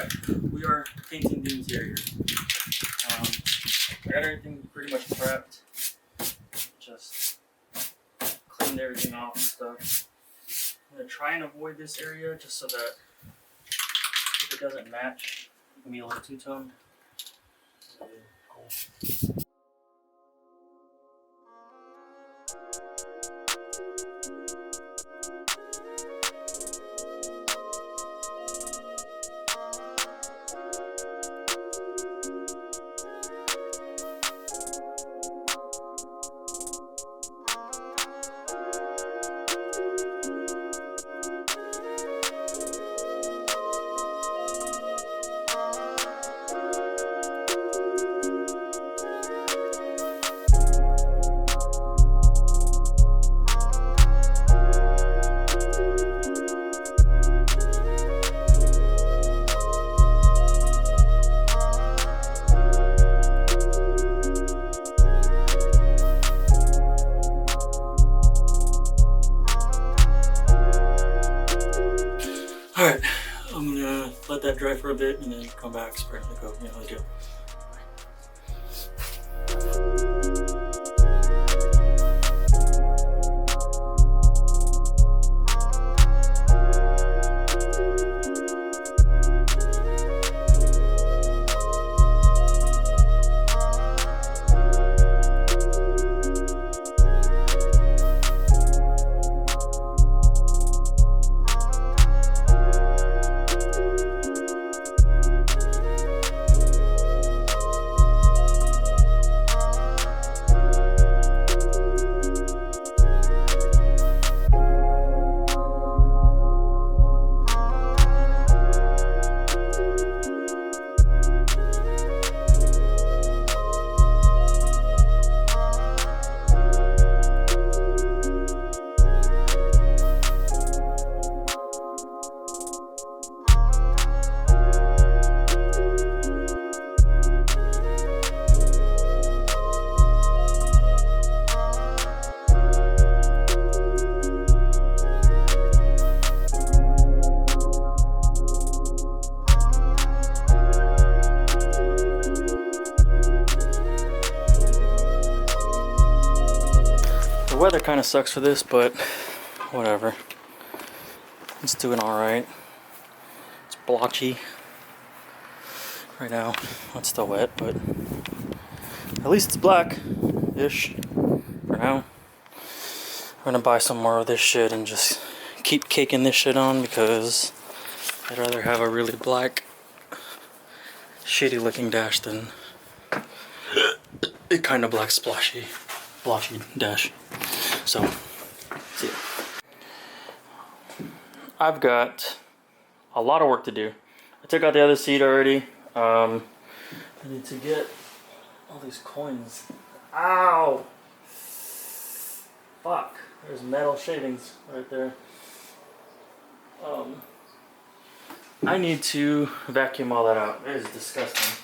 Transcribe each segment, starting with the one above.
Alright, we are painting the interior. I got everything pretty much prepped. Just cleaned everything off and stuff. I'm going to try and avoid this area just so that if it doesn't match, it can be a little two-tone. Cool. Alright, I'm gonna let that dry for a bit and then come back, spray the coat, you know how to do. The weather kind of sucks for this, but whatever. It's doing alright. It's blotchy right now. It's still wet, but at least it's black-ish for now. I'm gonna buy some more of this shit and just keep caking this shit on because I'd rather have a really black, shitty looking dash than a kind of black splashy, blotchy dash. So, see ya. I've got a lot of work to do. I took out the other seat already. I need to get all these coins. Ow! Fuck. There's metal shavings right there. I need to vacuum all that out. It is disgusting.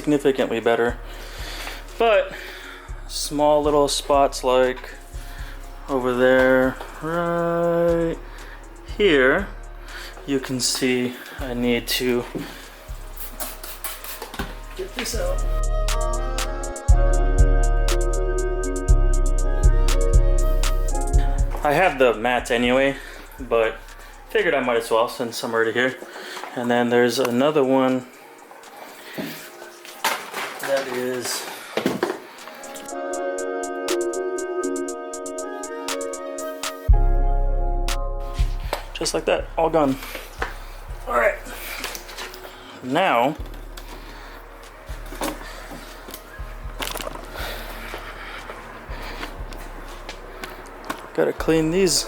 significantly better. But small little spots like over there, right here, you can see I need to get this out. I have the mats anyway, but figured I might as well since I'm already here. And then there's another one that is just like that, all gone. All right, now gotta clean these.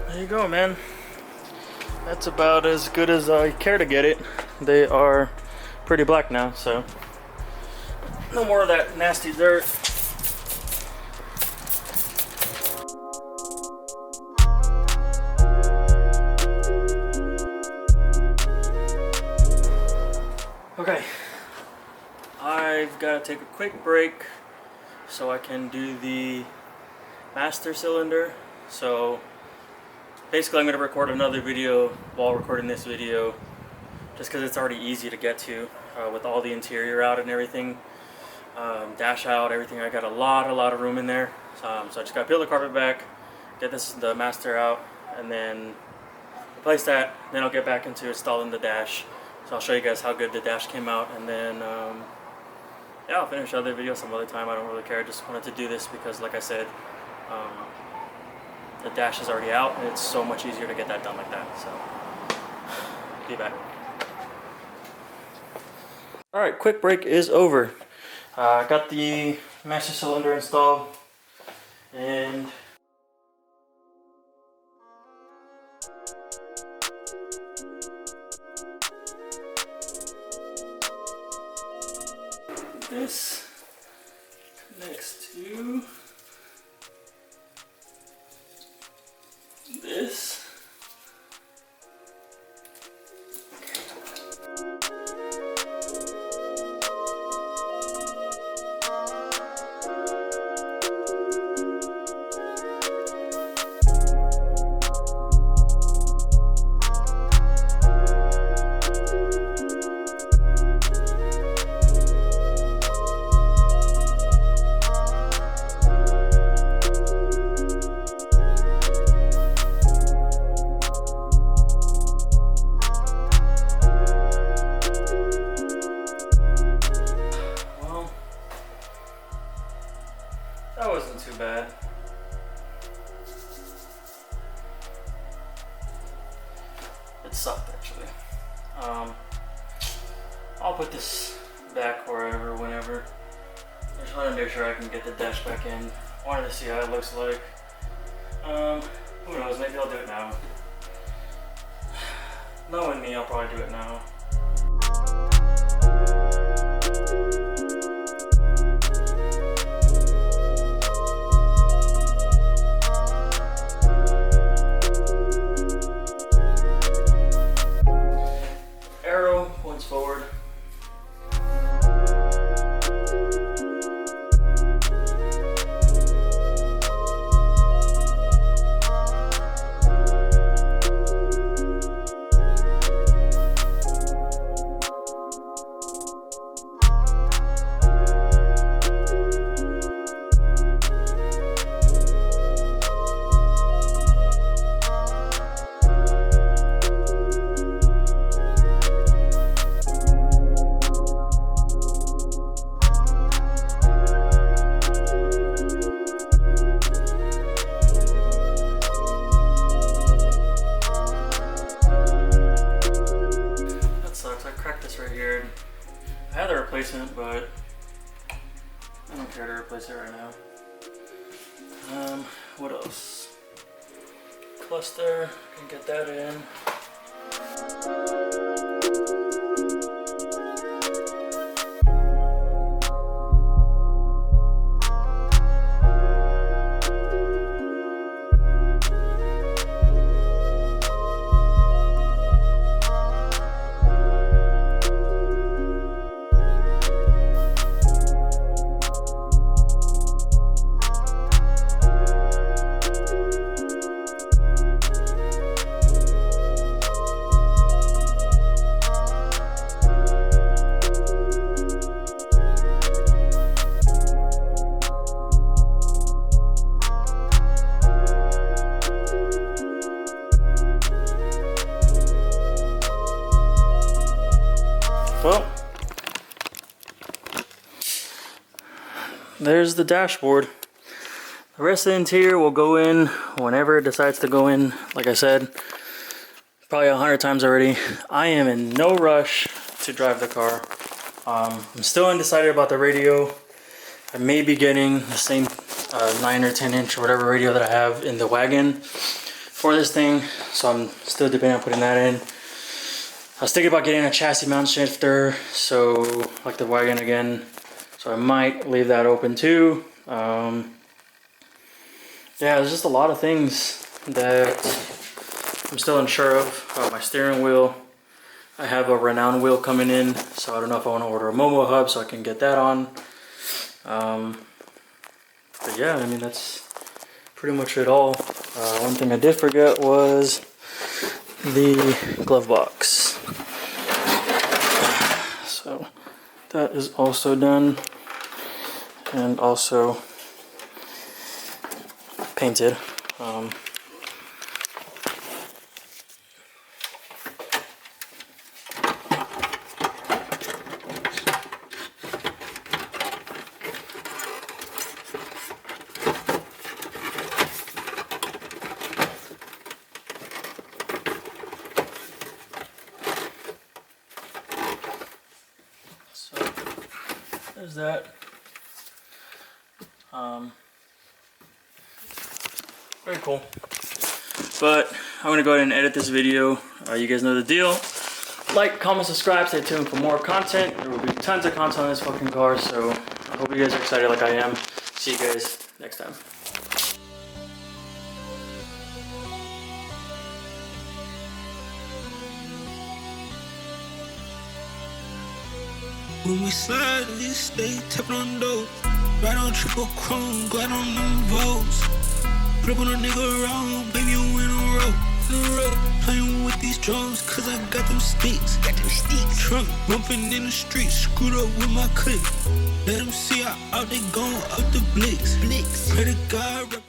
There you go, man. That's about as good as I care to get it. They are pretty black now, so no more of that nasty dirt. Okay, I've got to take a quick break so I can do the master cylinder. So basically I'm going to record another video while recording this video, just because it's already easy to get to with all the interior out and everything. Dash out, everything. I got a lot of room in there. So I just got to peel the carpet back, get the master out, and then replace that. Then I'll get back into installing the dash. So I'll show you guys how good the dash came out, and then yeah, I'll finish the other video some other time. I don't really care. I just wanted to do this because, like I said, the dash is already out, and it's so much easier to get that done like that. So be back. All right, quick break is over. I got the master cylinder installed, and this connects to this. That wasn't too bad. It sucked actually. I'll put this back wherever, whenever. I just want to make sure I can get the dash back in. Wanted to see how it looks like. Who knows, maybe I'll do it now. Knowing me, I'll probably do it now. Arrow points forward. Right here. I had a replacement, but I don't care to replace it right now. What else? plus there, can get that in. Well, there's the dashboard. The rest of the interior will go in whenever it decides to go in. Like I said, probably 100 times already. I am in no rush to drive the car. I'm still undecided about the radio. I may be getting the same 9 or 10 inch or whatever radio that I have in the wagon for this thing. So I'm still debating on putting that in. I was thinking about getting a chassis mount shifter, so like the wagon again. So I might leave that open too. Yeah, there's just a lot of things that I'm still unsure of. My steering wheel, I have a Renown wheel coming in, so I don't know if I want to order a Momo hub so I can get that on. But yeah, I mean, that's pretty much it all. One thing I did forget was the glove box. So that is also done and also painted. There's that. Very cool. But I'm gonna go ahead and edit this video. You guys know the deal. Like, comment, subscribe, stay tuned for more content. There will be tons of content on this fucking car, so I hope you guys are excited like I am. See you guys next time. When we slide, we stay tapping on doors. Ride on triple chrome, glide on them Vogues. Flip on a nigga around, baby, you in a row. Playing with these drums, cause I got them sticks. Trunk bumping in the street, screwed up with my clip. Let them see how out they gone, out the blicks. Pray to God,